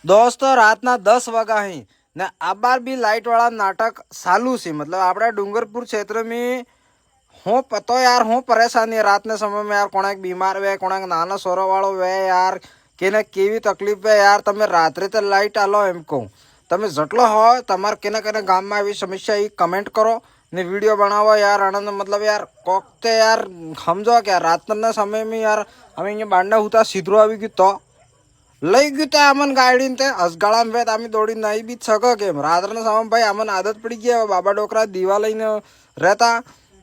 દોસ્તો રાતના 10 વાગ્યા હી ને આ બાર બી લાइट वाला नाटक चालू से मतलब आपड़ा डूंगरपुर क्षेत्र में हो पतो यार हो परेशानी है रात ने समय में यार कोणाक बीमार वे कोणाक नाना सोरो वाળો वे यार केने केवी तकलीफ है यार तमे रात्रे तो लाइट आलो एम कहूं તમે જેટલો હોય તમાર કેને કેને ગામમાં આવી સમસ્યા એ કમેન્ટ કરો ને વિડીયો બનાવો યાર આનંદ मतलब यार કોક તે યાર સમજો કે રાતના સમયમાં યાર અમે અહીંયા બાંડા હુતા સીધરો આવી ગયું તો લઈ ગયું તો અમન ગાડીને તે અસગાળામાં વેત અમે દોડી નહીં બી છક કેમ રાત્રના સમય ભાઈ અમને આદત પડી ગઈ બાબા ડોકરા દીવા લઈને રહેતા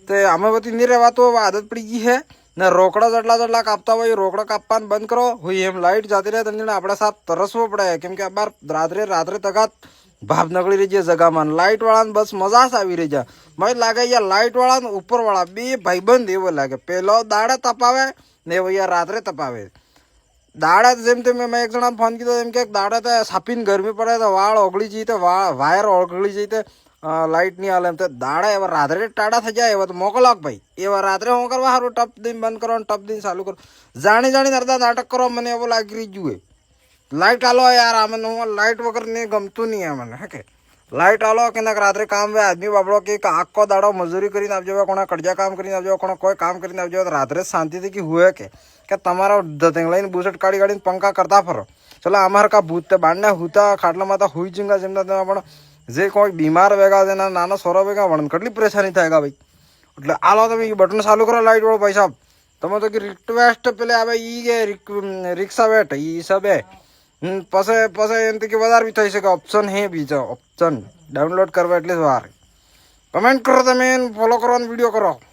તે અમે બધી નહીં રહેવાતું હવે આદત પડી ગઈ હે ને રોકડા જેટલા કાપતા હોય રોકડા કાપવાનું બંધ કરો હોય એમ લાઈટ જતી રહે તમને આપણે સાથ તરસવો પડે કેમ કે બાર રાત્રે તગાત ભાપ નકળી રહી જાય જગામાં લાઈટ વાળાને બસ મજા જ આવી રહી જાય મને લાગે યાર લાઈટ વાળા ને ઉપર વાળા બે ભાઈબંધ એવો લાગે પેલો દાડે તપાવે ને એવો યાર રાત્રે તપાવે દાડા જેમ તેમ મેં એક જણા ફોન કીધો એમ કે દાડા તો સાપીને ગરમી પડે તો વાળ ઓગળી જઈ તો વાયર ઓગળી જઈ તો લાઈટ નહીં હાલે એમ તો દાડા એવા રાત્રે ટાડા થઈ જાય એવા તો મોકલાક ભાઈ એવા રાત્રે હું કરવા સારું ટપ દઈને બંધ કરો ટપ દઈને ચાલુ કરો જાણી અડધા નાટક કરો મને એવું લાગી રહી જુએ લાઈટ આલો યાર આમને હું લાઈટ વગર નહીં ગમતું નહીં મને હે કે લાઈટ આલો કે ના રાત્રે કામ વે આદમી બાબડો કે આખો દાડો મજૂરી કરીને આપજો કોણા કડજા કામ કરીને આપજો કોણા કોઈ કામ કરીને આપજો રાત્રે શાંતિથી કે હુએ કે તમારા ધતેંગ લઈને બુસટ કાઢીને પંખા કરતા ફરો ચલો અમારે કા ભૂત બાંડા હુતા ખાટલામાં તો હુઈ જંગા જેમના પણ જે કોઈ બીમાર વેગા તેના નાના સોરો વેગા વણ કેટલી પરેશાની થાય ભાઈ એટલે આલો તમે બટન ચાલુ કરો લાઈટ વાળો ભાઈ સાહેબ તમે તો કે રિક્વેસ્ટ પેલે આવે ઈ કે રિક્ષા વેટ ઈ સબે પછી એનાથી કે વધારે બી થઈ શકે ઓપ્શન હે બીજો ઓપ્શન ડાઉનલોડ કરવા એટલે જ વાર કમેન્ટ કરો તમે ફોલો કરો વિડીયો કરો